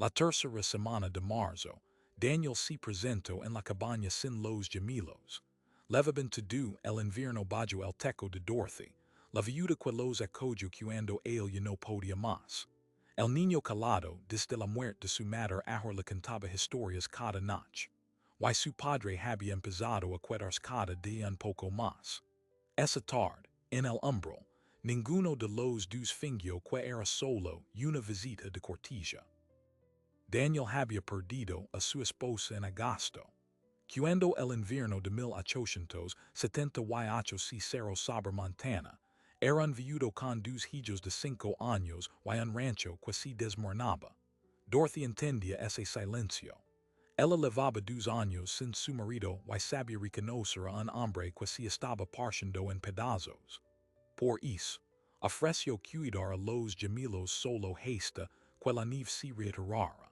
La tercera semana de marzo, Daniel se presentó en la cabaña sin los gemelos. Levaban to do el invierno bajo el techo de Dorothy, la viuda que los acogió cuando ella no podía más. El niño calado, desde la muerte de su madre ahora le contaba historias cada noche. Y su padre había empezado a quedarse cada día un poco más. Esa tarde, en el umbral, ninguno de los dos fingió que era solo una visita de cortesía. Daniel había perdido a su esposa en agosto. Cuando el invierno de 1878 se cerró sobre Montana, era un viudo con dos hijos de 5 años y un rancho que se desmoronaba. Dorothy entendía ese silencio. Ella llevaba 2 años sin su marido y sabía reconocer a un hombre que se estaba partiendo en pedazos. Por eso, ofreció cuidar a los gemelos solo hasta que la nieve se retirara.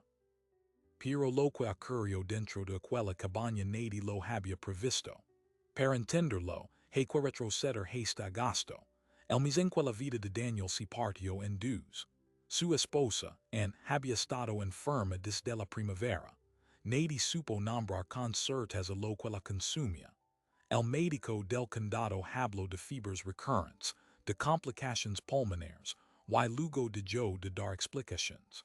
Pero lo que ocurrió dentro de aquella cabaña nadie lo había previsto. Para entenderlo, hay que retroceder hasta agosto, el mes en que la vida de Daniel se partió en dos. Su esposa, Anne, había estado enferma desde la primavera. Nadie supo nombrar con certeza lo que la consumía. El médico del condado habló de fiebres recurrentes, de complicaciones pulmonares, y luego dejó de dar explicaciones.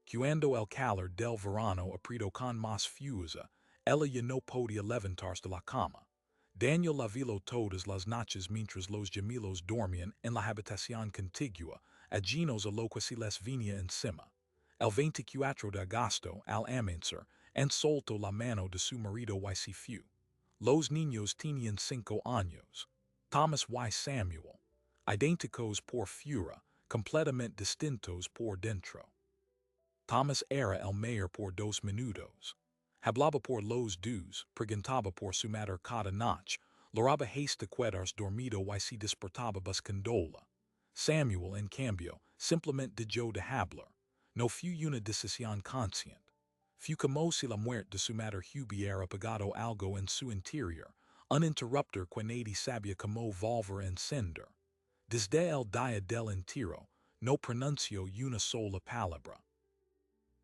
Cuando el calor del verano apretó con más fuerza, ella ya no podía levantarse de la cama. Daniel la vio todas las noches mientras los gemelos dormían en la habitación contigua, ajenos a lo que se les venía encima. El 24 de agosto, al amanecer, Anne soltó la mano de su marido y se fue. Los niños tenían 5 años. Thomas y Samuel, idénticos por fuera, completamente distintos por dentro. Thomas era el mayor por 2 minutos. Hablaba por los dos, preguntaba por su madre cada noche, lograba hasta quedarse dormido y se despertaba buscándola. Samuel, en cambio, simplemente dejó de hablar. No fue una decisión consciente. Fue como si la muerte de su madre hubiera apagado algo en su interior, un interruptor que nadie sabía cómo volver a encender. Desde el día del entierro, no pronunció una sola palabra.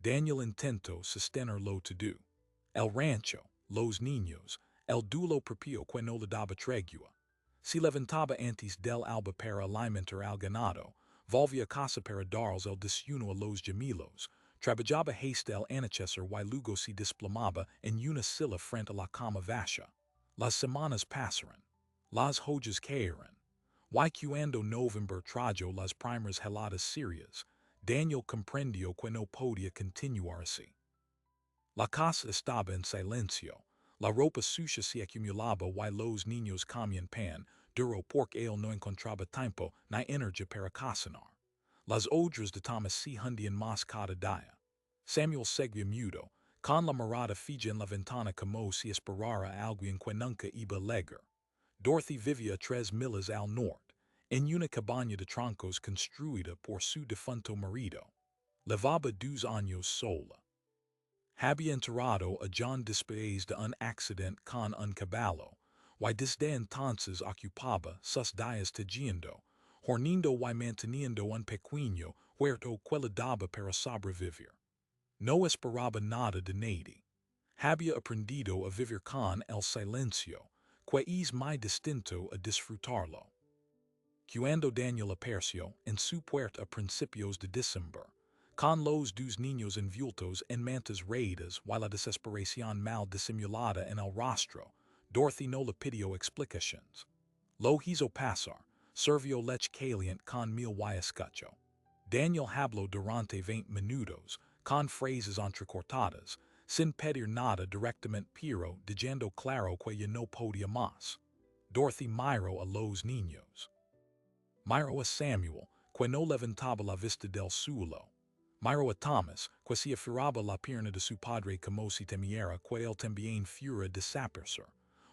Daniel intentó sostenerlo todo. El rancho, los niños, el duelo propio que no le daba tregua. Se levantaba antes del alba para alimentar al ganado, volvía a casa para darles el desayuno a los gemelos, trabajaba hasta el anochecer y luego se desplomaba en una silla frente a la cama vacía. Las semanas pasaron. Las hojas cayeron. Y cuando November trajo las primeras heladas serias, Daniel comprendió que no podía continuar así. La casa estaba en silencio, la ropa sucia se acumulaba y los niños comían pan duro porque él no encontraba tiempo ni energía para cocinar. Las odres de Thomas se hundían más cada día. Samuel seguía mudo, con la mirada fija en la ventana como si esperara algo en que nunca iba a llegar. Dorothy vivía 3 millas al norte, en una cabaña de troncos construida por su difunto marido. Llevaba 2 años sola. Había enterrado a John después de un accidente con un caballo, y desde entonces ocupaba sus días tejiendo, horneando y manteniendo un pequeño huerto que le daba para sobrevivir. No esperaba nada de nadie. Había aprendido a vivir con el silencio, que es muy distinto a disfrutarlo. Cuando Daniel apareció en su puerta a principios de diciembre, con los 2 niños envueltos en mantas raídas y la desesperación mal disimulada en el rostro, Dorothy no le pidió explicaciones. Lo hizo pasar, sirvió leche caliente con miel y escuchó. Daniel habló durante 20 minutos, con frases entrecortadas, sin pedir nada directamente pero dejando claro que ya no podía más. Dorothy miró a los niños. Miró a Samuel, que no levantaba la vista del suelo. Miró a Thomas, que se aferraba la pierna de su padre como si temiera que él también fuera a desaparecer.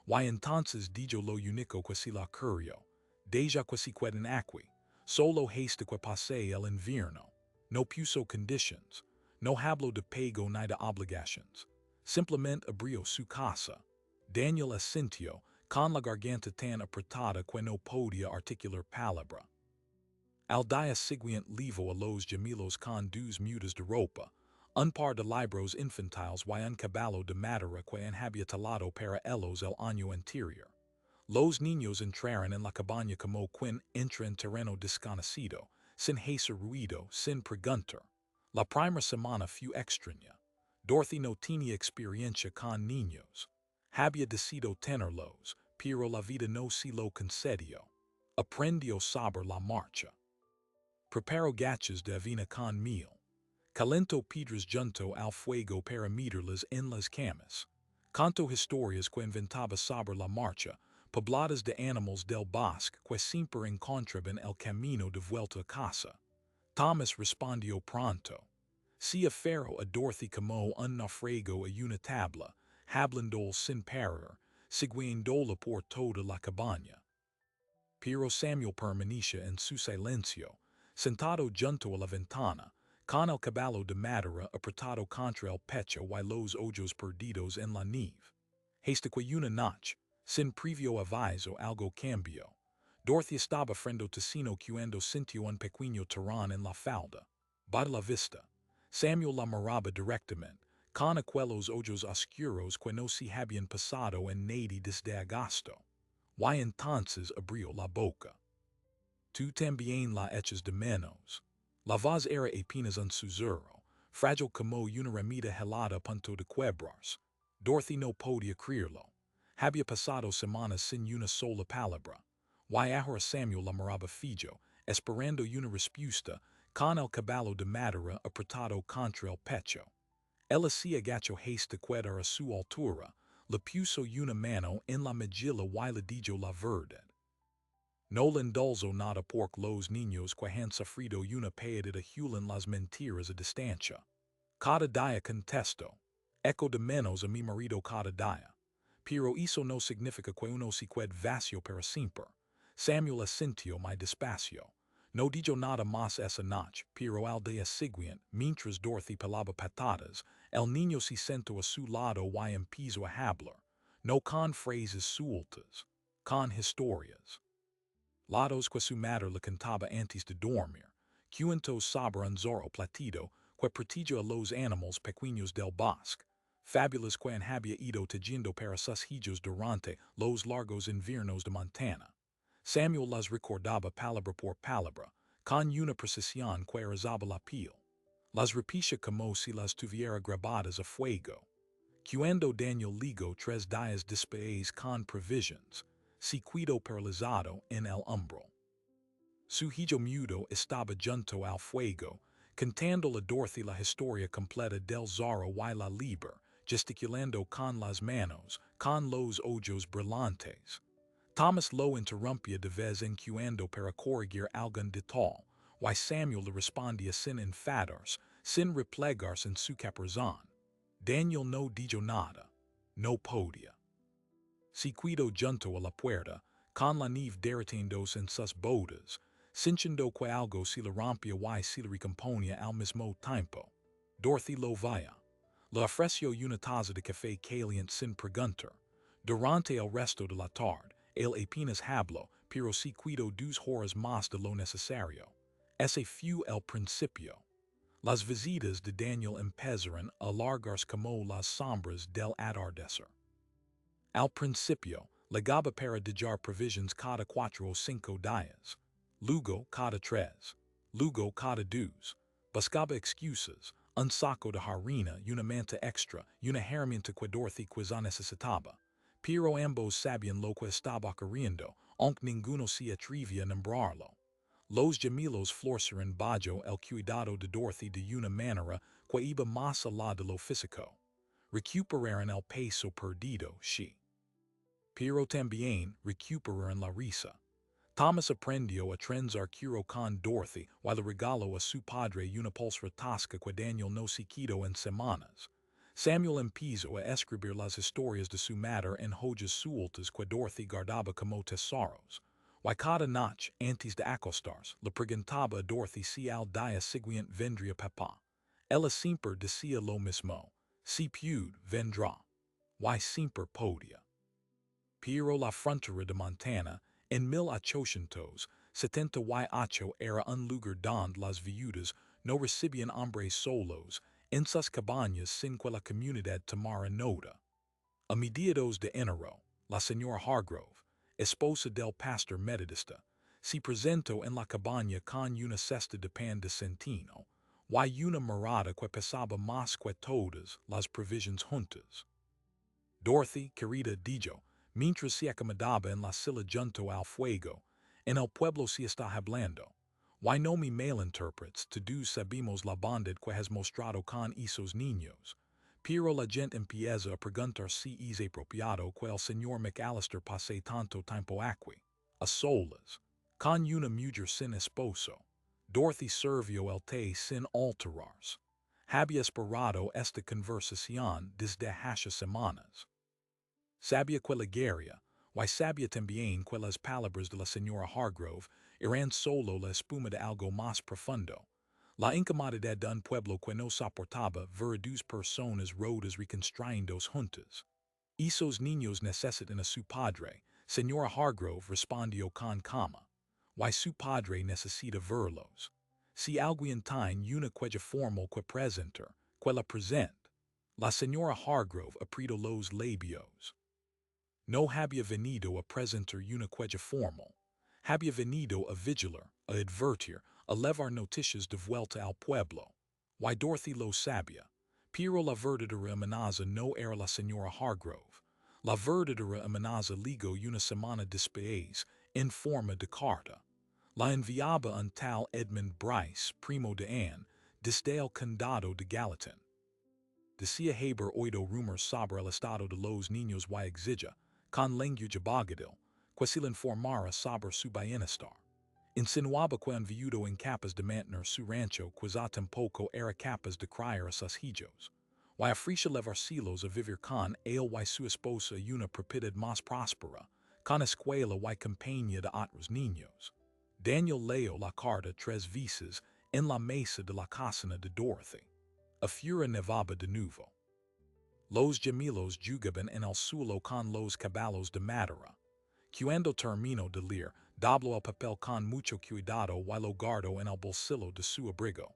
Y entonces dijo lo único que se le ocurrió. Deja que se queden aquí, solo hasta que pase el invierno. No puso conditions. No habló de pago ni de obligaciones. Simplemente abrió su casa. Daniel asintió, con la garganta tan apretada que no podía articular palabra. Al día siguiente llevó a los gemelos con 2 mudas de ropa, un par de libros infantiles y un caballo de madera que han habitado para ellos el año anterior. Los niños entraron en la cabaña como quien entra en terreno desconocido, sin hacer ruido, sin preguntar. La primera semana fue extraña. Dorothy no tenía experiencia con niños. Había decidido tenerlos, pero la vida no se lo concedió. Aprendió sobre la marcha. Preparo gachas de avena con miel. Calentó piedras junto al fuego para meterlas en las camas. Contó historias que inventaba sobre la marcha, pobladas de animales del bosque que siempre encontraban el camino de vuelta a casa. Thomas respondió pronto. Se aferró a Dorothy como un naufrago a una tabla, hablando sin parar, siguiéndola por toda la cabaña. Pero Samuel permanecía en su silencio, sentado junto a la ventana, con el caballo de madera apretado contra el pecho y los ojos perdidos en la nieve. Hasta que una noche, sin previo aviso, algo cambió. Dorothy estaba frente al tocino cuando sintió un pequeño tirón en la falda. Bajó la vista. Samuel la miraba directamente, con aquellos ojos oscuros que no se habían pasado en nadie desde agosto. Y entonces abrió la boca. Tú también la echas de menos. La voz era apenas un susurro, frágil como una ramita helada a punto de quebrarse. Dorothy no podía creerlo. Había pasado semanas sin una sola palabra. Y ahora Samuel la miraba fijo, esperando una respuesta, con el caballo de madera apretado contra el pecho. Ella se agachó hasta quedar a su altura, le puso una mano en la mejilla y le dijo la verdad. No le indulgo nada porque los niños que han sufrido una pérdida hulen las mentiras a distancia. Cada día contesto. Echo de menos a mi marido cada día. Pero eso no significa que uno se quede vacío para siempre. Samuel asintió muy despacio. No dijo nada más esa noche, pero al día siguiente, mientras Dorothy pelaba patatas, el niño se sentó a su lado y empezó a hablar. No con frases sueltas, con historias. Lados que su madre le cantaba antes de dormir, cuentos sobre un zorro platido que protegió a los animales pequeños del bosque, fábulas que había ido tejiendo para sus hijos durante los largos inviernos de Montana. Samuel las recordaba palabra por palabra, con una precisión que rozaba la piel. Las repetía como si las tuviera grabadas a fuego. Cuando Daniel ligó 3 días después con provisions, se quedó paralizado en el umbral. Su hijo mudo estaba junto al fuego, contando a Dorothy la historia completa del zorro y la liebre, gesticulando con las manos, con los ojos brillantes. Thomas lo interrumpía de vez en cuando para corregir algún detalle, y Samuel le respondía sin enfadarse, sin replegarse en su caparazón. Daniel no dijo nada. No podía. Se quedó junto a la puerta, con la nieve derritiéndose en sus botas, sintiendo que algo se le rompía y se le recomponía al mismo tiempo. Dorothy lo veía. Le ofreció una taza de café caliente sin preguntar. Durante el resto de la tarde, él apenas habló, pero se quedó 2 horas más de lo necesario. Ese fue el principio. Las visitas de Daniel empezaron a alargarse como las sombras del atardecer. Al principio, legaba para dejar provisions cada 4 o 5 días. Luego cada 3. Luego cada 2. Buscaba excusas, un saco de harina, una manta extra, una herramienta que Dorothy quizá necesitaba. Pero ambos sabían lo que estaba ocurriendo, aunque ninguno se atrevía a nombrarlo. Los gemelos forzaron bajo el cuidado de Dorothy de una manera que iba más allá de lo físico. Recuperaron el peso perdido, sí. Pero también recuperaron la risa. Thomas aprendió a trenzar curo con Dorothy y le regaló a su padre una pulsera tosca que Daniel no se quitó en semanas. Samuel empezó a escribir las historias de su madre en hojas sueltas que Dorothy guardaba como tesoros. Y cada noche, antes de acostarse, le preguntaba a Dorothy si al día siguiente vendría papá. Ella siempre decía lo mismo. Si puede, vendrá. Y siempre podía. Pero la frontera de Montana, en 1878, era un lugar donde las viudas no recibían hombres solos, en sus cabañas sin que la comunidad tomara nota. A mediados de enero, la señora Hargrove, esposa del pastor metodista, se presentó en la cabaña con una cesta de pan de centeno, y una morada que pesaba más que todas las provisions juntas. Dorothy, querida, dijo, mientras se acomodaba en la silla junto al fuego, en el pueblo se está hablando. Why no me malinterprets, todos sabemos la bondad que has mostrado con esos niños. Pero la gente empieza a preguntar si es apropiado que el señor McAllister pase tanto tiempo aquí, a solas, con una mujer sin esposo. Dorothy sirvió el té sin alterarse. Había esperado esta conversación desde hace semanas. Sabía que la guerra, y sabía también que las palabras de la señora Hargrove eran solo la espuma de algo más profundo. La incomodidad de un pueblo que no soportaba ver dos personas rotas reconstrayéndose juntas. Esos niños necesitan a su padre, señora Hargrove respondió con calma. Y su padre necesita verlos. Si alguien tiene una queja formal que presentar, que la presente. La señora Hargrove apretó los labios. No había venido a presentar una queja formal. Había venido a vigilar, a advertir, a levar noticias de vuelta al pueblo. Y Dorothy lo sabía. Pero la verdadera amenaza no era la señora Hargrove. La verdadera amenaza llegó una semana después, en forma de carta. La enviaba un tal Edmund Bryce, primo de Anne, desde el condado de Gallatin. Decía haber oído rumors sobre el estado de los niños y exigía, con lenguaje bogadil, que se le informara sobre su bienestar. Insinuaba que un viudo incapaz de mantener su rancho quizá tampoco era capaz de criar a sus hijos. Y ofrecía llevárselos a vivir con él y su esposa una propiedad más próspera, con escuela y compañía de otros niños. Daniel leyó la carta 3 veces en la mesa de la cocina de Dorothy. Afuera nevaba de nuevo. Los gemelos jugaban en el suelo con los caballos de madera. Cuando terminó de leer, dobló el papel con mucho cuidado y lo guardó en el bolsillo de su abrigo.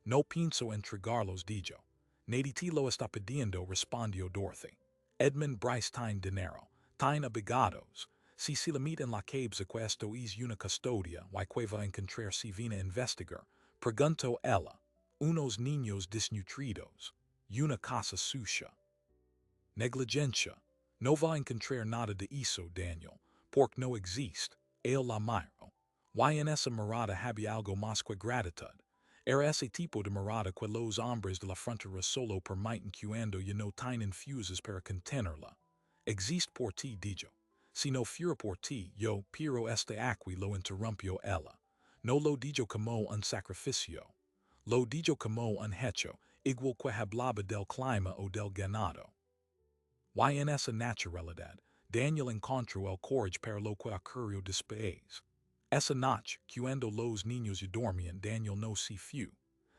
No pienso entregarlos, dijo. Nadie te lo está pidiendo, respondió Dorothy. Edmund Bryce tiene dinero, tiene abogados. Si se limita en la cabeza que esto es una custodia y que va a encontrar si viene a investigar, preguntó ella. Unos niños desnutridos. Una casa sucia. Negligencia. No va a encontrar nada de eso, Daniel, porque no existe. Él la miró. Y en esa mirada había algo más que gratitud. Era ese tipo de mirada que los hombres de la frontera solo permiten cuando ya no tienen fuerzas para contenerla. Existe por ti, dijo. Si no fuera por ti, yo, pero este aquí lo interrumpió ella. No lo dijo como un sacrificio. Lo dijo como un hecho, igual que hablaba del clima o del ganado. Y en esa naturalidad, Daniel encontró el courage para lo que ocurrió después. Esa noche, cuando los niños ya dormían, Daniel no se fue.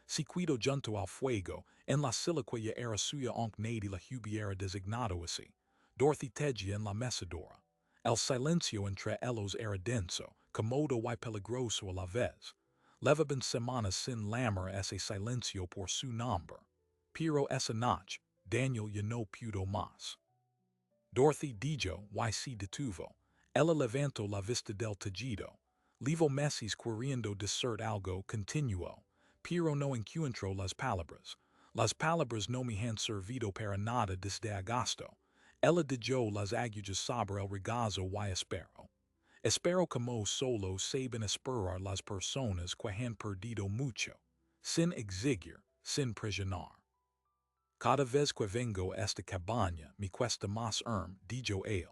Se quedó junto al fuego, en la silla que ya era suya aunque nadie la hubiera designado así. Dorothy teía en la mecedora. El silencio entre ellos era denso, cómodo y peligroso a la vez. Levaban semanas sin lamar ese silencio por su nombre. Pero esa noche, Daniel ya no pudo más. Dorothy dijo y se detuvo. Ella levantó la vista del tejido. Levo meses queriendo decir algo, continuó. Pero no encuentro las palabras. Las palabras no me han servido para nada desde agosto. Ella dijo las agujas sobre el regazo y espero. Espero como solo saben esperar las personas que han perdido mucho. Sin exigir, sin presionar. Cada vez que vengo a esta cabaña me cuesta más dijo él.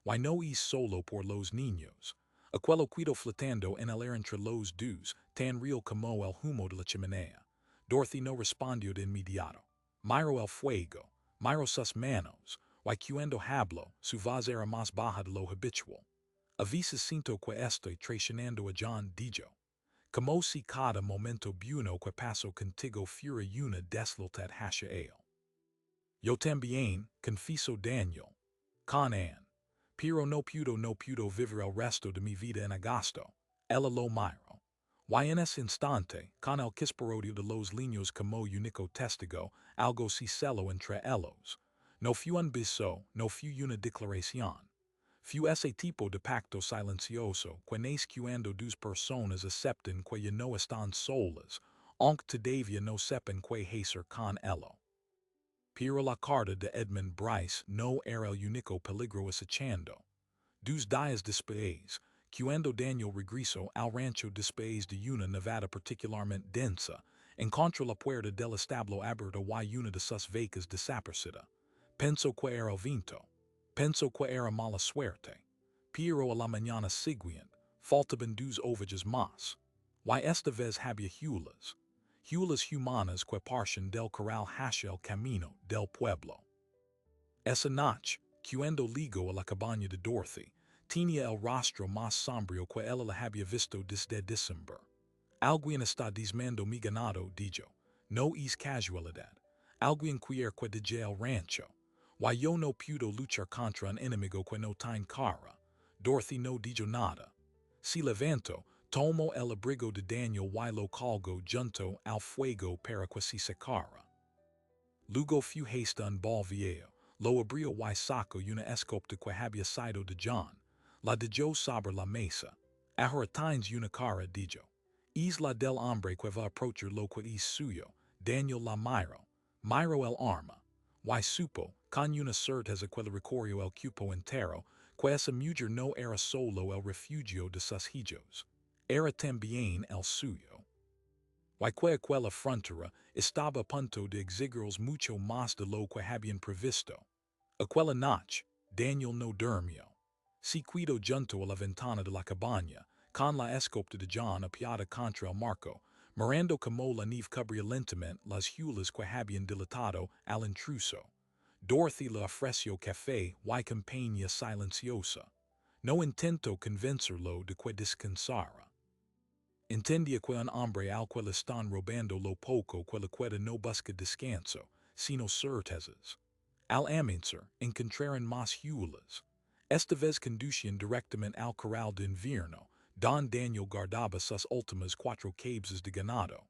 Y no es solo por los niños. Aquello quedó flotando en el aire entre los dos, tan real como el humo de la chimenea. Dorothy no respondió de inmediato. Miró el fuego, miró sus manos, y cuando habló, su voz era más baja de lo habitual. A veces siento que estoy traicionando a John, dijo. Como si cada momento bueno que paso contigo fuera una deslealtad hacia él. Yo también, confieso Daniel. Con Anne. Pero no pudo vivir el resto de mi vida en agosto. Ella lo miró. Y en ese instante, con el quisporodio de los liños como unico testigo, algo si celo entre ellos. No fu un beso, no fu una declaración. Fu ese tipo de pacto silencioso, que nace cuando dos personas aceptan que ya no están solas, aunque todavía no sepan que hacer con ello. Pero la carta de Edmund Bryce no era el único peligro acechando. Dos días después, cuando Daniel regresó al rancho después de una nevada particularmente densa, encontró la puerta del establo abierta y una de sus vacas desaparecida. Pensó que era el viento. Pensó que era mala suerte. Pero a la mañana siguiente, faltaban dos ovejas más. Y esta vez había hulas humanas que partían del corral hacia el camino del pueblo. Esa noche, cuando llegó a la cabaña de Dorothy, tenía el rostro más sombrío que ella la había visto desde diciembre. Alguien está desmando mi ganado, dijo. No es casualidad. Alguien quiere que deje el rancho. Y yo no puedo luchar contra un enemigo que no tiene cara. Dorothy no dijo nada. Se levantó, tomó el abrigo de Daniel y lo colgó junto al fuego para que se secara. Luego fu hasta un bal viejo, lo abrió y sacó una escopeta que había sido de John. La dejó sobre la mesa. Ahora tienes una cara, dijo. Es la del hombre que va a approachar lo que es suyo. Daniel la miró el arma. Y supo, con una certeza que le recorrió el cuerpo entero, que esa mujer no era solo el refugio de sus hijos. Era también el suyo. Y que aquella frontera estaba a punto de exigirles mucho más de lo que habían previsto. Aquella noche, Daniel no durmió. Se quedó junto a la ventana de la cabaña, con la escopeta de John apiada contra el marco, mirando como la nieve cubría lentamente las hulas que habían dilatado al intruso. Dorothy le ofreció café y compañía silenciosa. No intentó convencerlo de que descansara. Entendía que un hombre al que le están robando lo poco que le queda no busca descanso, sino certezas. Al amanecer, encontraron más hulas. Esta vez conducían directamente al corral de invierno, don Daniel guardaba sus últimas 4 cabezas de ganado.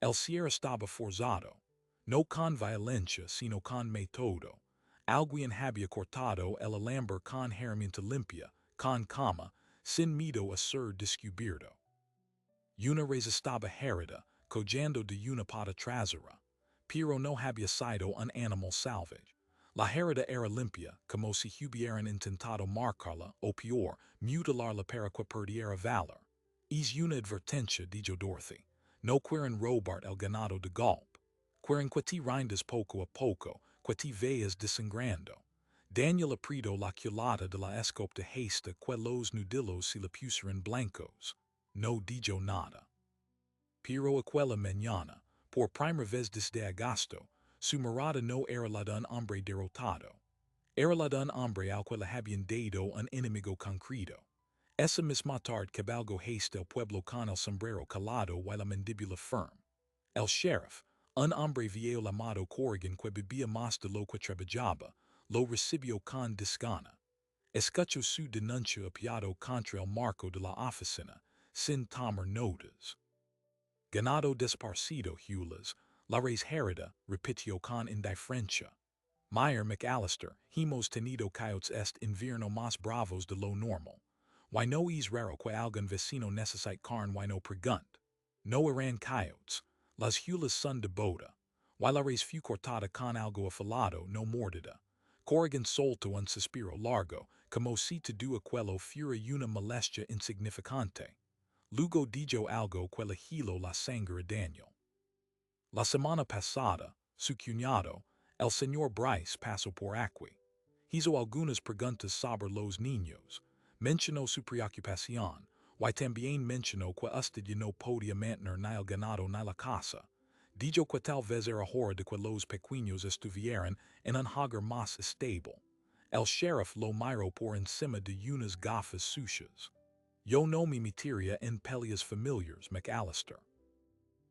El cierre estaba forzado, no con violencia, sino con método. Alguien había cortado el alambre con herramienta limpia, con calma, sin miedo a ser descubierto. Una res estaba herida, collando de una pata trasera, pero no había sido un animal salvaje. La herida era limpia, como si hubieran intentado marcarla o peor, mutilarla para que perdiera valor. Es una advertencia, dijo Dorothy. No quieren robar el ganado de golpe. Quieren que te rindas poco a poco, que te vayas desangrando. Daniel apretó la culata de la escopeta hasta que los nudillos se le pusieron blancos. No dijo nada. Pero aquella mañana, por primera vez desde agosto, su mirada no era la de un hombre derrotado. Era la de un hombre al que le habían dado un enemigo concreto. Esa misma tarde cabalgó hasta el pueblo con el sombrero calado y la mandíbula firme. El sheriff, un hombre viejo llamado Corrigan que bebía más de lo que trabajaba, lo recibió con desgana. Escuchó su denuncia apiado contra el marco de la oficina, sin tomar notas. Ganado desparcido, hulas, la res herida, repitió con indiferencia. Meyer McAllister, hemos tenido coyotes este invierno más bravos de lo normal. Y no es raro que algún vecino necesite carne y no pregunte. No eran coyotes, las hulas son de boda. Y la res fue cortada con algo afilado, no mordida. Corrigan soltó un suspiro largo, como si todo aquello fuera una molestia insignificante. Luego dijo algo que le heló la sangre a Daniel. La semana pasada, su cuñado, el señor Bryce, pasó por aquí. Hizo algunas preguntas sobre los niños. Mencionó su preocupación, y también mencionó que usted ya no podía mantener ni el ganado ni la casa. Dijo que tal vez era hora de que los pequeños estuvieran en un hogar más estable. El sheriff lo miró por encima de unas gafas sucias. Yo no me metería en peleas familiares, McAllister.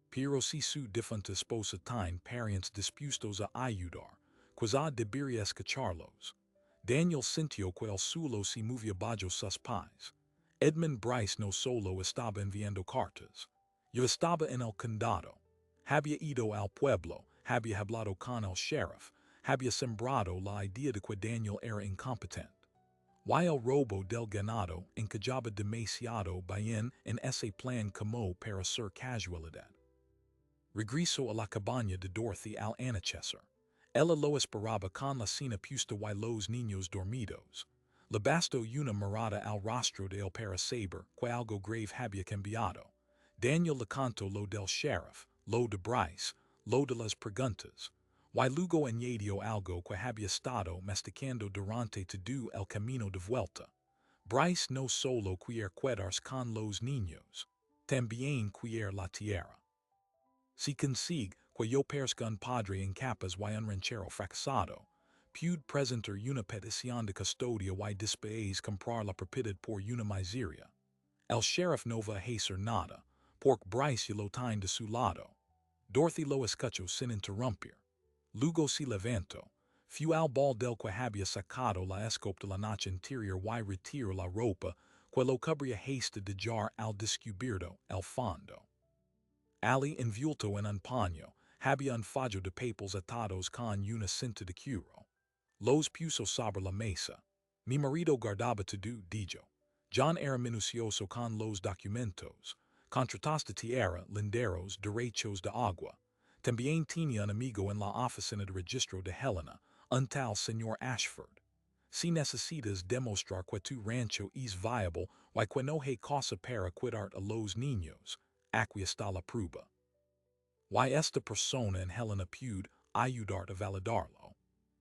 Pero si su difunta esposa tiene parientes dispuestos a ayudar, quizá debería escucharlos. Daniel sintió que el suelo se movía bajo sus pies. Edmund Bryce no solo estaba enviando cartas. Yo estaba en el condado. Había ido al pueblo, había hablado con el sheriff, había sembrado la idea de que Daniel era incompetente. Y el robo del ganado encajaba demasiado bien en ese plan como para ser casualidad. Regresó a la cabaña de Dorothy al anochecer. Ella lo esperaba con la cena puesta y los niños dormidos. Le bastó una mirada al rostro de él para saber que algo grave había cambiado. Daniel le contó lo del sheriff, lo de Bryce, lo de las preguntas. Y luego añadió algo que había estado masticando durante todo el camino de vuelta. Bryce no solo quiere quedarse con los niños, también quiere la tierra. Si consigue que yo parezca un padre en capas y un ranchero fracasado, puede presentar una petición de custodia y después comprar la propiedad por una miseria. El sheriff no va a hacer nada, porque Bryce lo tiene de su lado. Dorothy lo escuchó sin interrumpir. Luego se levantó, fue al bol del que había sacado la escopa de la noche anterior y retiró la ropa que lo cubría hasta de jar al descubierto el fondo. Ali envuelto en un paño, había un fajo de papeles atados con una cinta de cuero. Los puso sobre la mesa. Mi marido guardaba todo, dijo. John era minucioso con los documentos, contratos de tierra, linderos, derechos de agua. También tenía un amigo en la oficina de registro de Helena, un tal señor Ashford. Si necesitas demostrar que tu rancho es viable y que no hay cosa para cuidar a los niños, aquí está la prueba. Y esta persona en Helena puede ayudarte a validarlo.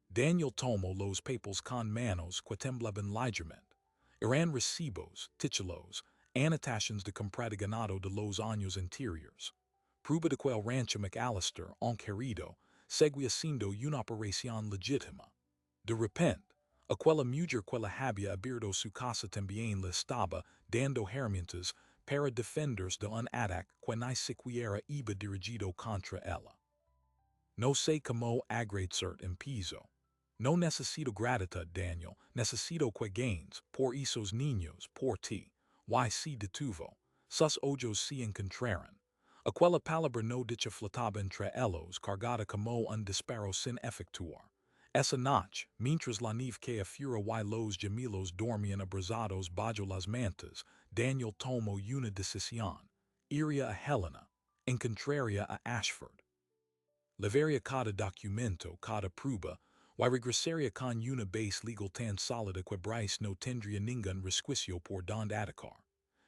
Daniel tomó los papeles con manos que temblaban ligeramente. Eran recibos, títulos, anotaciones de compra de ganado de los años anteriores. Prueba de que el rancho McAllister, querido, seguía siendo una operación legítima. De repente, aquella mujer que la había abierto su casa también le estaba dando herramientas para defenderse de un ataque que ni siquiera iba dirigido contra ella. No sé cómo agradecer en piso. No necesito gratitud, Daniel, necesito que gains por esos niños, por ti. Y se detuvo. Sus ojos se encontraron. Aquella palabra no dicha flotaba entre ellos, cargada como un disparo sin efectuar. Esa noche, mientras la nieve caía fuera y los gemelos dormían abrazados bajo las mantas, Daniel tomó una decisión. Iría a Helena, encontraría a Ashford. Levería cada documento, cada prueba, y regresaría con una base legal tan sólida que Bryce no tendría ningún resquicio por donde atacar.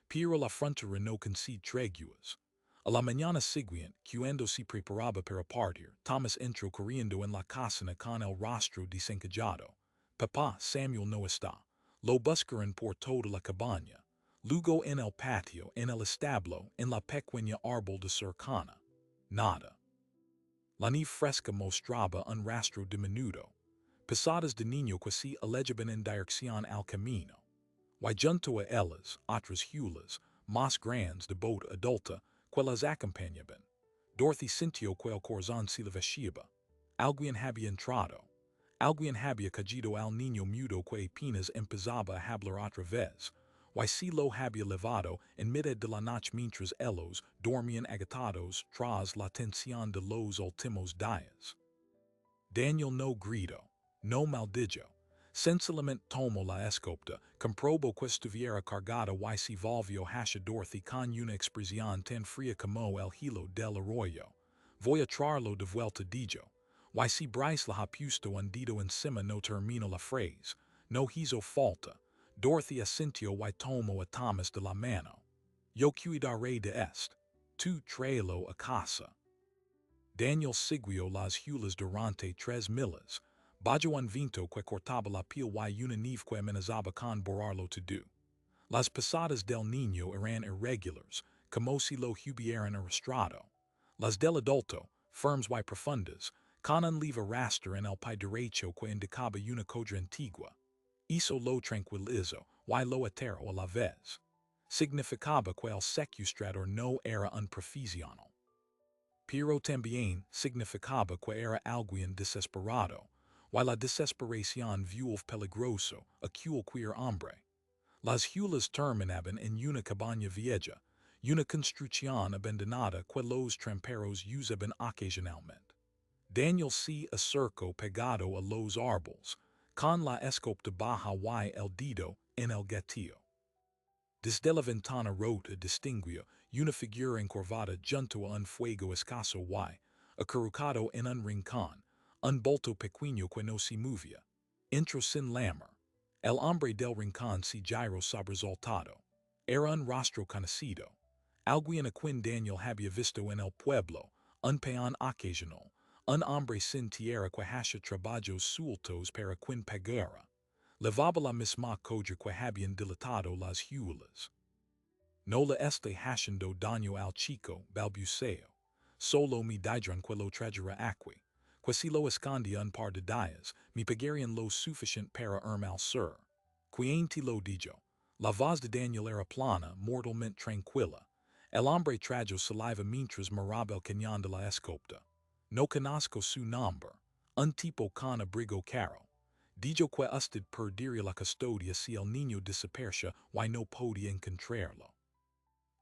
Pero la frontera no concede treguas. A la mañana siguiente, cuando se preparaba para partir, Thomas entró corriendo en la cocina con el rostro desencajado. Papá, Samuel no está. Lo buscaron por toda la cabaña. Luego en el patio, en el establo, en la pequeña árbol de cercana. Nada. La nieve fresca mostraba un rastro diminuto. Pisadas de niño que se alejaban en dirección al camino. Y junto a ellas, otras hulas, más grandes de boat adulta, que las acompañaban. Dorothy sintió que el corazón se le vacía. Alguien había entrado. Alguien había cogido al niño mudo que apenas empezaba a hablar otra vez. Y se lo había levado en mitad de la noche mientras ellos dormían agitados tras la tensión de los últimos días. Daniel no gritó, no maldijo. Sencillamente tomó la escopeta, comprobó que estuviera cargada y se volvió hacia Dorothy con una expresión tan fría como el hilo del arroyo. Voy a traerlo de vuelta, dijo. Y si Bryce la ha puesto un dedo encima no termina la frase. No hizo falta. Dorothy asintió y tomó a Thomas de la mano. Yo cuidaré de esto. Tú tráelo a casa. Daniel siguió las hulas durante 3 millas, bajo un viento que cortaba la piel y una nieve que amenazaba con borrarlo todo. Las pisadas del niño eran irregulares, como si lo hubieran arrastrado. Las del adulto, firmes y profundas, con un leve arrastre en el pie derecho que indicaba una codra antigua. Eso lo tranquilizó y lo aterró a la vez. Significaba que el secuestrador no era un profesional. Pero también significaba que era alguien desesperado, y la desesperación vuelve peligroso a cualquier hombre. Las hulas terminaban en una cabaña vieja, una construcción abandonada que los tramperos usaban ocasionalmente. Daniel C. acercó pegado a los árboles, con la escopeta baja y el dedo en el gatillo. Desde la ventana rota distinguió una figura encorvada junto a un fuego escaso y, acurrucado en un rincón, un bulto pequeño que no se movía. Entró sin lamar. El hombre del rincón se giró sobresaltado. Era un rostro conocido. Alguien a quien Daniel había visto en el pueblo, un peón ocasional, un hombre sin tierra que hacía trabajos sueltos para quien pagara. Levaba la misma cosa que habían dilatado las huelas. No le estoy haciendo daño al chico, balbuceo. Solo mi dijeron que lo trajera aquí. Que si lo escondía un par de días, me pagarían lo suficiente para al sur. Quien te lo dijo? La voz de Daniel era plana, mortalmente tranquila. El hombre trajo saliva mientras miraba el cañón de la escopeta. No conozco su nombre. Un tipo con abrigo caro. Dijo que usted perdería la custodia si el niño desaparecía y no podía encontrarlo.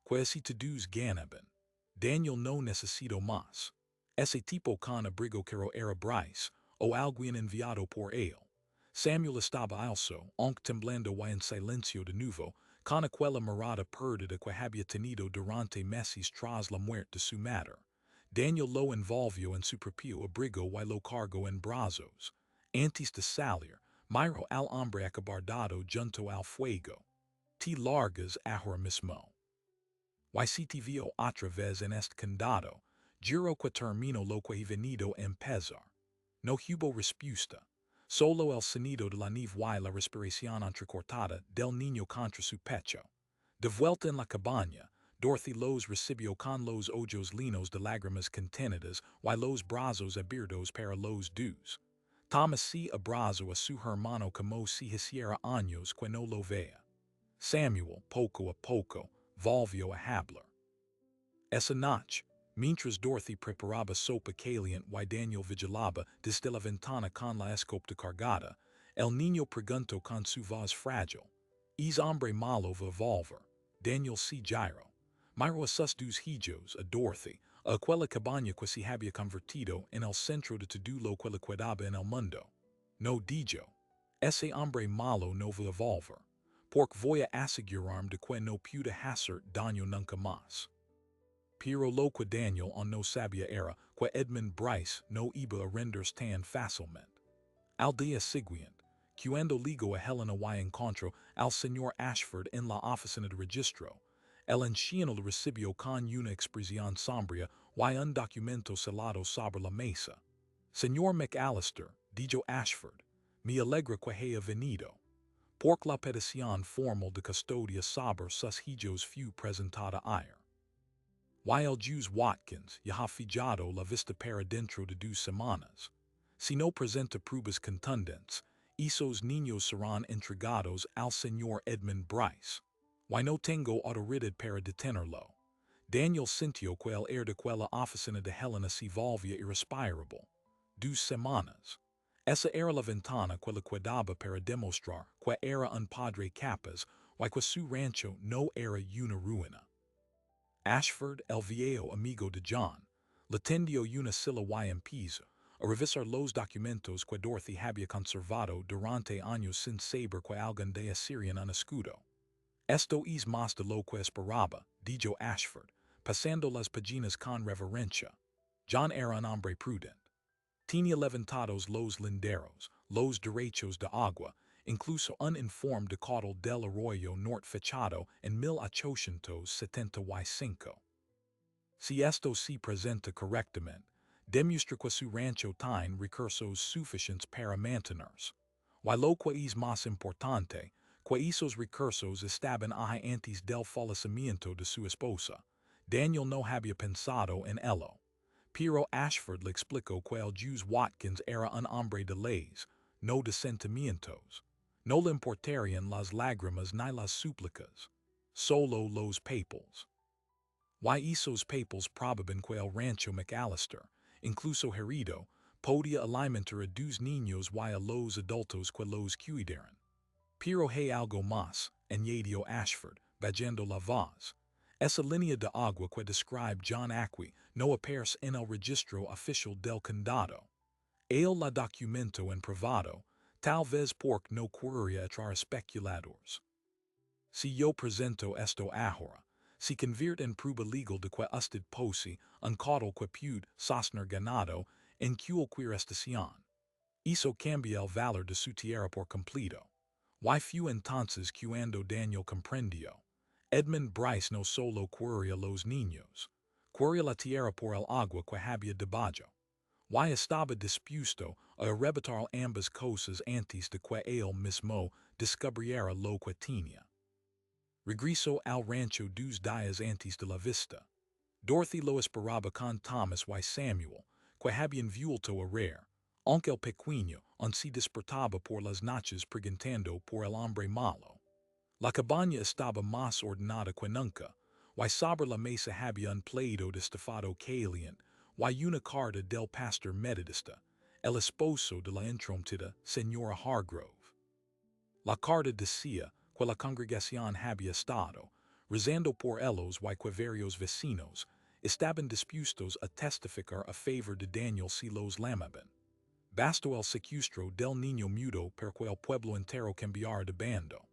Que si todos ganaban. Daniel no necesitó más. Ese tipo con abrigo caro era Bryce, o alguien enviado por él. Samuel estaba also, aunque temblando y en silencio de nuevo, con aquella mirada perdida que había tenido durante meses tras la muerte de su madre. Daniel lo envolvió en su propio abrigo y lo cargó en brazos. Antes de salir, miró al hombre acobardado junto al fuego. Te largas ahora mismo. Y si te vio otra vez en este condado, juro que termino lo que he venido a empezar. No hubo respuesta. Solo el sonido de la nieve y la respiración entrecortada del niño contra su pecho. De vuelta en la cabaña, Dorothy los recibió con los ojos llenos de lágrimas contenidas y los brazos abiertos para los dos. Thomas se abrazó a su hermano como si hiciera años que no lo vea. Samuel, poco a poco, volvió a hablar. Esa noche, mientras Dorothy preparaba sopa caliente y Daniel vigilaba desde la ventana con la escopeta cargada, el niño preguntó con su voz frágil: ¿Es hombre malo volver? Daniel se giró. Miró a sus dos hijos, a Dorothy, a aquella cabaña que se había convertido en el centro de todo lo que le quedaba en el mundo. No dijo: ese hombre malo no va a volver, porque voy a asegurarme de que no pude hacer daño nunca más. Pero lo que Daniel no sabía era que Edmund Bryce no iba a rendirse tan fácilmente. Al día siguiente, cuando ligó a Helena y encontró al señor Ashford en la oficina de registro, el anciano le recibió con una expresión sombría y un documento selado sobre la mesa. Señor McAllister, dijo Ashford, me alegra que haya venido. Porque la petición formal de custodia sobre sus hijos fue presentada ayer. Y el juez Watkins ya ha fijado la vista para dentro de 2 semanas. Si no presenta pruebas contundentes, esos niños serán entregados al señor Edmund Bryce. Y no tengo autoridad para detenerlo. Daniel sintió que el air de aquella oficina de Helena se volvía irrespirable. 2 semanas. Esa era la ventana que le quedaba para demostrar que era un padre capaz y que su rancho no era una ruina. Ashford, el viejo amigo de John, le tendió una silla y empezó a revisar los documentos que Dorothy había conservado durante años sin saber que alguien de Assyrian un escudo. Esto es más de lo que esperaba, dijo Ashford, pasando las páginas con reverencia. John era un hombre prudente. Tenía levantados los linderos, los derechos de agua, incluso un informe de caudal del arroyo norte fechado en 1875. Si esto se presenta correctamente, demuestra que su rancho tiene recursos suficientes para mantenerse. Y lo que es más importante, que esos recursos estaban ahí antes del fallecimiento de su esposa. Daniel no había pensado en ello. Pero Ashford le explicó que el juez Watkins era un hombre de leyes, no de sentimientos. No le importarían las lágrimas ni las súplicas, solo los papels. Y esos papels probaban que el rancho McAllister, incluso herido, podía alimentar a 2 niños y a los adultos que los cuidaran. Pero hay algo más, añadió Ashford, bajando la voz. Esa linea de agua que describe John Acqui no aparece en el registro oficial del condado. El la documento en privado, tal vez porque no quería entrar especuladores. Si yo presento esto ahora, si convierte en prueba legal de que usted posee un caudal que puede sostener ganado en cualquier estación. Eso cambia el valor de su tierra por completo. Why fue entonces cuando Daniel comprendió. Edmund Bryce no solo quería los niños, quería la tierra por el agua que había debajo. Why estaba dispuesto a arrebatar ambas cosas antes de que él mismo descubriera lo que tenía. Regresó al rancho 2 días antes de la vista. Dorothy lo esperaba con Thomas y Samuel, que habían vuelto a ver, aunque el pequeño aún se despertaba por las noches preguntando por el hombre malo. La cabaña estaba más ordenada que nunca, y sobre la mesa había un plato de estofado caliente, y una carta del pastor metodista, el esposo de la intrometida señora Hargrove. La carta decía que la congregación había estado, rezando por ellos y que varios vecinos estaban dispuestos a testificar a favor de Daniel si los llamaban. Bastó el secuestro del niño mudo para que el pueblo entero cambiara de bando.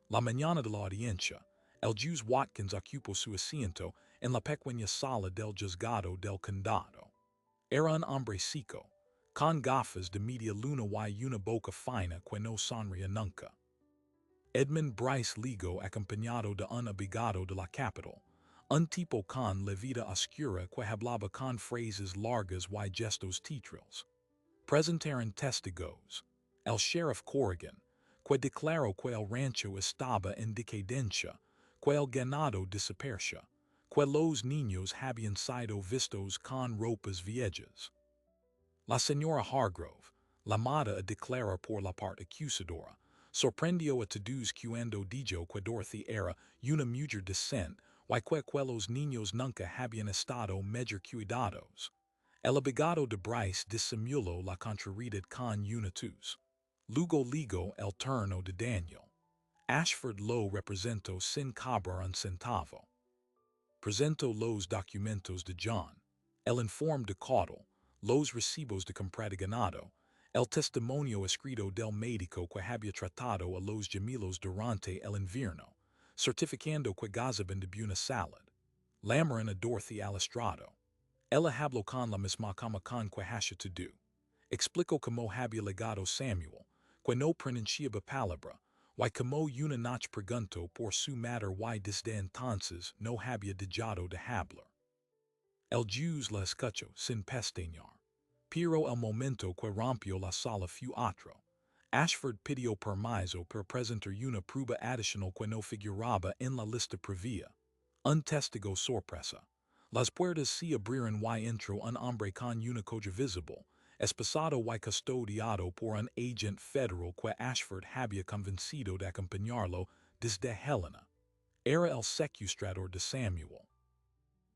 La mañana de la audiencia, el juez Watkins ocupó su asiento en la pequeña sala del juzgado del condado. Era un hombre seco, con gafas de media luna y una boca fina que no sonría nunca. Edmund Bryce Ligo acompañado de un abogado de la capital, un tipo con la vida oscura que hablaba con frases largas y gestos teatrales. Presentaron testigos. El sheriff Corrigan, que declaró que el rancho estaba en decadencia, que el ganado desaparecía, que los niños habían sido vistos con ropas viejas. La señora Hargrove, llamada a declarar por la parte acusadora, sorprendió a todos cuando dijo que Dorothy era una mujer decente y que aquellos niños nunca habían estado mejor cuidados. El abogado de Bryce disimuló la contrariedad con una tos. Luego ligó el turno de Daniel. Ashford lo representó sin cobrar un centavo. Presentó los documentos de John, el informe de caudal, los recibos de compra de ganado, el testimonio escrito del médico que había tratado a los gemelos durante el invierno, certificando que gozaban de buena salud. Llamaron a Dorothy al estrado. Ella habló con la misma cama con que hasha to do. Explicó cómo había legado Samuel, que no pronunciaba palabra, y cómo una noche preguntó por su madre y desde entonces no había dejado de hablar. El juez la escuchó sin pestañear. Pero el momento que rompió la sala fue otro. Ashford pidió permiso para presentar una prueba adicional que no figuraba en la lista previa. Un testigo sorpresa. Las puertas se abrieron y entró un hombre con una colla visible, esposado y custodiado por un agente federal que Ashford había convencido de acompañarlo desde Helena. Era el secuestrador de Samuel.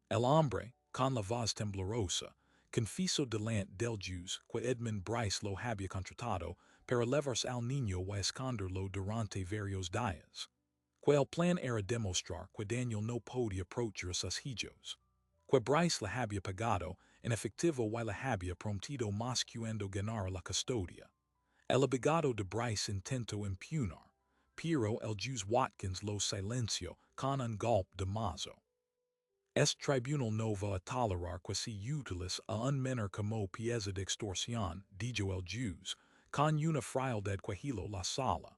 El hombre, con la voz temblorosa, confesó delante del juez que Edmund Bryce lo había contratado para llevarse al niño y esconderlo durante varios días. Que el plan era demostrar que Daniel no podía aprovechar sus hijos. Que Bryce le había pagado en efectivo y le había prometido más cuando ganara la custodia. El abogado de Bryce intentó impugnar, pero el juez Watkins lo silenció con un golpe de mazo. Este tribunal no va a tolerar que se utilice a un menor como pieza de extorsión, dijo el juez, con una frialdad que hiló la sala.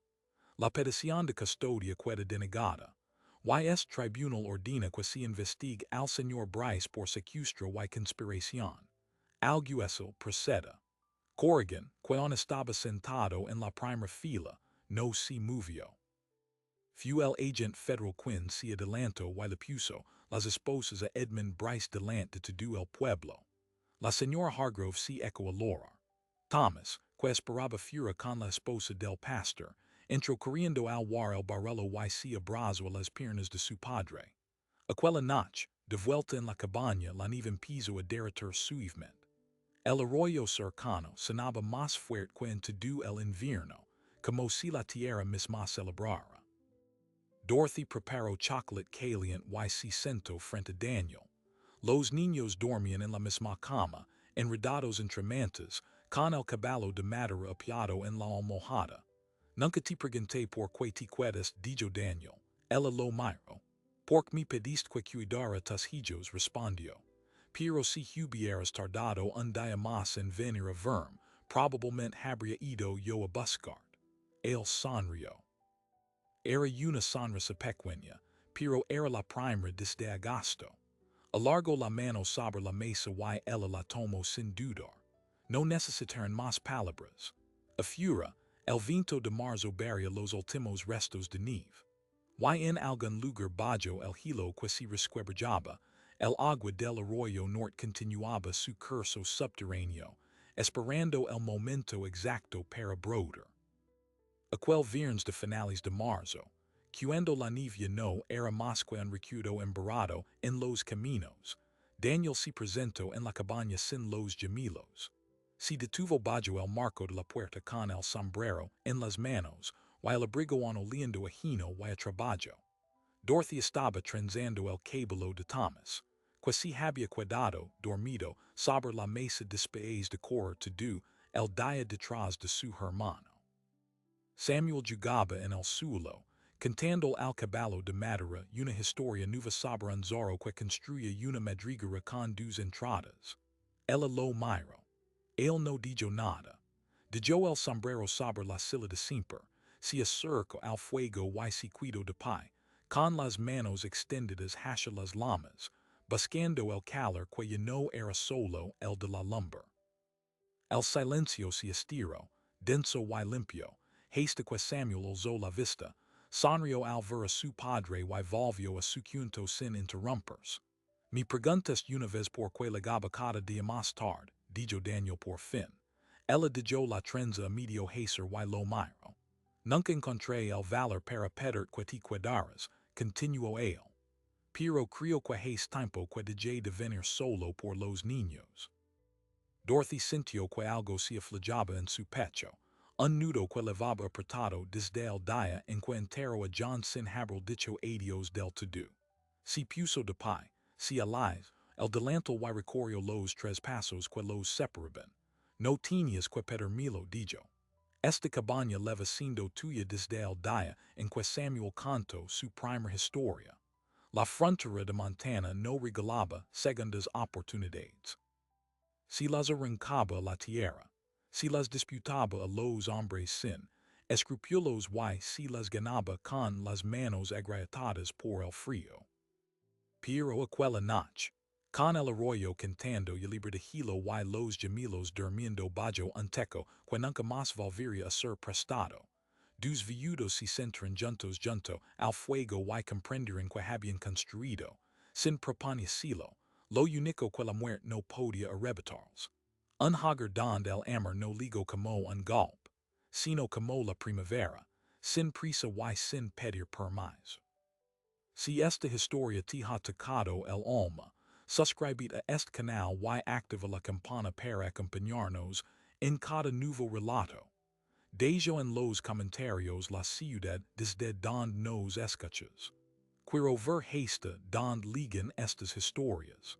La petición de custodia queda denegada. Y este tribunal ordena que se investigue al señor Bryce por secuestro y conspiración. Algo eso proceda. Corrigan, que aún estaba sentado en la primera fila, no se movió. Fue el agente federal quien se adelantó y le puso las esposas a Edmund Bryce delante de todo el pueblo. La señora Hargrove se echó a llorar. Thomas, que esperaba fuera con la esposa del pastor, entró corriendo al war el barrelo y se abrazó a las piernas de su padre. Aquella noche, de vuelta en la cabaña, la nieve empezó a derretir suavemente. El arroyo cercano sonaba más fuerte que en todo el invierno, como si la tierra misma celebrara. Dorothy preparo chocolate caliente y cento frente a Daniel. Los niños dormían en la misma cama, enredados entre mantas, con el caballo de madera apiado en la almohada. Nunca te pregunté por qué te quedas, dijo Daniel. Ella lo miró. Porque me pediste que cuidara tus hijos, respondió. Pero si hubieras tardado un día más en venir a verme, probablemente habría ido yo a buscar. Él sonrió. Era una sonrisa pequeña, pero era la primera desde agosto. Alargó la mano sobre la mesa y ella la tomó sin dudar. No necesitaron más palabras. Afuera, el viento de marzo barría los últimos restos de nieve. Y en algún lugar bajo el hilo que se resquebrajaba, el agua del arroyo norte continuaba su curso subterráneo, esperando el momento exacto para brotar. Aquel viernes de finales de marzo, cuando la nieve no era más que un recuerdo embarrado en los caminos, Daniel se presentó en la cabaña sin los gemelos. Se detuvo bajo el marco de la puerta con el sombrero en las manos, y el abrigo oliendo ajeno y a trabajo. Dorothy estaba trenzando el cabello de Thomas, que se había quedado dormido sobre la mesa después de correr todo el día detrás de su hermano. Samuel jugaba en el suelo, contando al caballo de madera una historia nueva sobre un zorro que construía una madriguera con dos entradas. Ella lo miró. Él no dijo nada. Dejó el sombrero sobre la silla de siempre, se acercó al fuego y se quedó de pie, con las manos extendidas hacia las llamas, buscando el calor que ya no era solo el de la lumbre. El silencio se estiró, denso y limpio, hasta que Samuel alzó la vista, sonrió al ver a su padre y volvió a su cuento sin interrumpirse. Me preguntas una vez por qué llegaba cada día más tarde, dijo Daniel por fin. Ella dejó la trenza a medio hacer y lo miró. Nunca encontré el valor para pedir que te quedaras, continuó él. Pero creo que es tiempo que dejé de venir solo por los niños. Dorothy sintió que algo se afligaba en su pecho, un nudo que levaba apretado desde el día en que enterró a John sin haber dicho adiós del todo. Se puso de pie, se alive, el delantal y recorrió los tres pasos que los separaban. No tenías que pedírmelo, dijo. Esta cabaña leva siendo tuya desde el día en que Samuel contó su primera historia. La frontera de Montana no regalaba segundas oportunidades. Si las arrancaba la tierra, si las disputaba a los hombres sin escrúpulos y si las ganaba con las manos agrietadas por el frío. Pero aquella noche, con el arroyo cantando y libre de hilo y los gemelos durmiendo bajo un techo que nunca más volvería a ser prestado, dos viudos se sentaron junto al fuego y comprendieron que habían construido, sin proponérselo, lo único que la muerte no podía arrebatarles. Un hogar donde el amor no ligó como un golpe, sino como la primavera, sin prisa y sin pedir permiso. Si esta historia te ha tocado el alma, suscribid a este canal y activa la campana para acompañarnos en cada nuevo relato. Dejo en los comentarios la ciudad desde donde nos escuchas. Quiero ver hasta donde ligan estas historias.